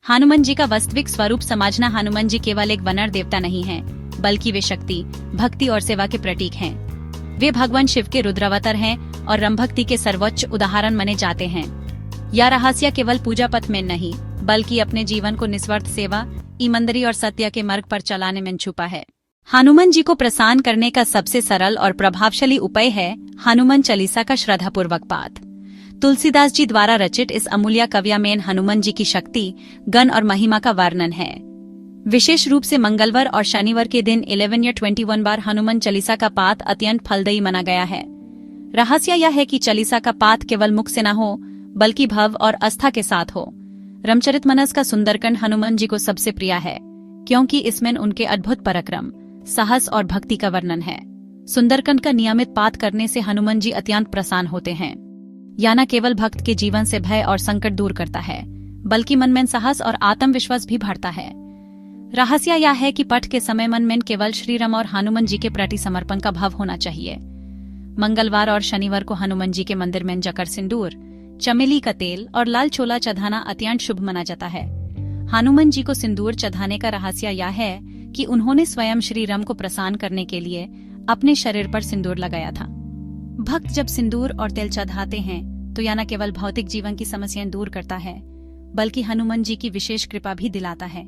हनुमान जी का वास्तविक स्वरूप समझना। हनुमान जी केवल एक वानर देवता नहीं हैं, बल्कि वे शक्ति, भक्ति और सेवा के प्रतीक हैं। वे भगवान शिव के रुद्रावतार हैं और राम भक्ति के सर्वोच्च उदाहरण माने जाते हैं। यह रहस्य केवल पूजा पथ में नहीं, बल्कि अपने जीवन को निस्वार्थ सेवा, ईमानदारी और सत्य के मार्ग पर चलाने में छुपा है। हनुमान जी को प्रसन्न करने का सबसे सरल और प्रभावशाली उपाय है हनुमान चालीसा का श्रद्धापूर्वक पाठ। तुलसीदास जी द्वारा रचित इस अमूल्य काव्य में हनुमान जी की शक्ति, गुण और महिमा का वर्णन है। विशेष रूप से मंगलवार और शनिवार के दिन 11 या 21 बार हनुमान चालीसा का पाठ अत्यंत फलदायी माना गया है। रहस्य यह है कि चालीसा का पाठ केवल मुख से न हो, बल्कि भाव और आस्था के साथ हो। रामचरितमानस का सुंदरकांड हनुमान जी को सबसे प्रिय है, क्योंकि इसमें उनके अद्भुत पराक्रम, साहस और भक्ति का वर्णन है। सुंदरकांड का नियमित पाठ करने से हनुमान जी अत्यंत प्रसन्न होते हैं। यह न केवल भक्त के जीवन से भय और संकट दूर करता है, बल्कि मन में साहस और आत्मविश्वास भी बढ़ता है। रहस्य यह है कि पाठ के समय मन में केवल श्री राम और हनुमान जी के प्रति समर्पण का भाव होना चाहिए। मंगलवार और शनिवार को हनुमान जी के मंदिर में जाकर सिंदूर, चमेली का तेल और लाल छोला चढ़ाना अत्यंत शुभ माना जाता है। हनुमान जी को सिंदूर चढ़ाने का रहस्य यह है कि उन्होंने स्वयं श्री राम को प्रसन्न करने के लिए अपने शरीर पर सिंदूर लगाया था। भक्त जब सिंदूर और तेल चढ़ाते हैं तो यह न केवल भौतिक जीवन की समस्याएं दूर करता है, बल्कि हनुमान जी की विशेष कृपा भी दिलाता है।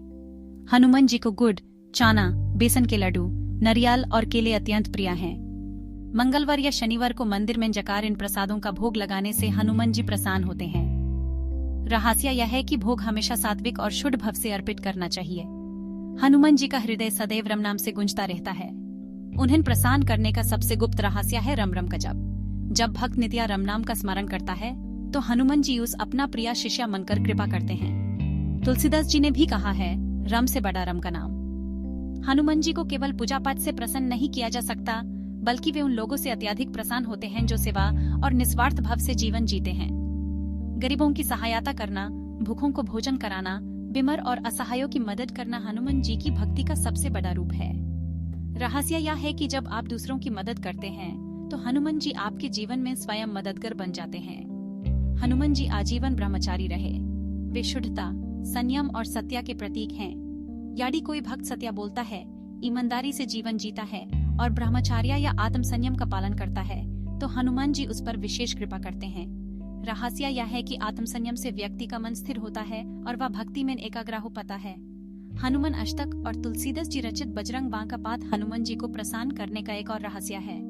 हनुमान जी को गुड़, चना, बेसन के लड्डू, नारियल और केले अत्यंत प्रिय हैं। मंगलवार या शनिवार को मंदिर में जाकर इन प्रसादों का भोग लगाने से हनुमान जी प्रसन्न होते हैं। रहस्य यह है कि भोग हमेशा सात्विक और शुद्ध भाव से अर्पित करना चाहिए। हनुमान जी का हृदय सदैव राम नाम से गूंजता रहता है। उन्हें प्रसन्न करने का सबसे गुप्त रहस्य है राम राम का जप। जब भक्त नित्य राम नाम का स्मरण करता है तो हनुमान जी उस अपना प्रिय शिष्य मनकर कृपा करते हैं। तुलसीदास जी ने भी कहा है, राम से बड़ा राम का नाम। हनुमान जी को केवल पूजा पाठ से प्रसन्न नहीं किया जा सकता, बल्कि वे उन लोगों से अत्यधिक प्रसन्न होते हैं जो सेवा और निस्वार्थ भाव से जीवन जीते हैं। गरीबों की सहायता करना, भूखों को भोजन कराना, बीमार और असहायों की मदद करना हनुमान जी की भक्ति का सबसे बड़ा रूप है। रहस्य यह है कि जब आप दूसरों की मदद करते हैं तो हनुमान जी आपके जीवन में स्वयं मददगार बन जाते हैं। हनुमान जी आजीवन ब्रह्मचारी रहे। वे शुद्धता, संयम और सत्य के प्रतीक हैं। यदि कोई भक्त सत्य बोलता है, ईमानदारी से जीवन जीता है और ब्रह्मचर्य या आत्म संयम का पालन करता है तो हनुमान जी उस पर विशेष कृपा करते हैं। रहस्य यह है कि आत्म संयम से व्यक्ति का मन स्थिर होता है और वह भक्ति में एकाग्र हो पाता है। हनुमान अष्टक और तुलसीदास जी रचित बजरंग बाण का पाठ हनुमान जी को प्रसन्न करने का एक और रहस्य है।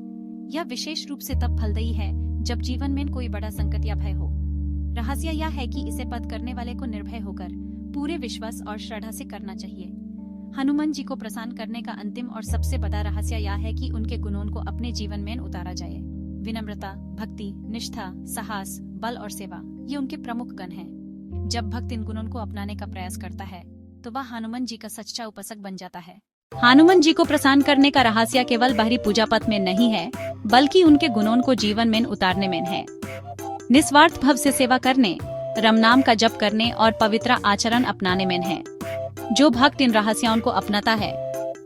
यह विशेष रूप से तब फलदायी है जब जीवन में कोई बड़ा संकट या भय हो। रहस्य यह है कि इसे पाठ करने वाले को निर्भय होकर पूरे विश्वास और श्रद्धा से करना चाहिए। हनुमान जी को प्रसन्न करने का अंतिम और सबसे बड़ा रहस्य यह है कि उनके गुणों को अपने जीवन में उतारा जाए। विनम्रता, भक्ति, निष्ठा, साहस, बल और सेवा, ये उनके प्रमुख गुण हैं। जब भक्त इन गुणों को अपनाने का प्रयास करता है तो वह हनुमान जी का सच्चा उपासक बन जाता है। हनुमान जी को प्रसन्न करने का रहस्य केवल बाहरी पूजा पाठ में नहीं है, बल्कि उनके गुणों को जीवन में उतारने में है। निस्वार्थ भाव से सेवा करने, राम नाम का जप करने और पवित्र आचरण अपनाने में है। जो भक्त इन रहस्यों को अपनाता है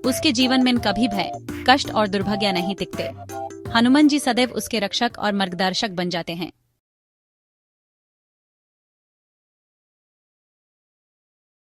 उसके जीवन में कभी भय, कष्ट और दुर्भाग्य नहीं टिकते। हनुमान जी सदैव उसके रक्षक और मार्गदर्शक बन जाते हैं।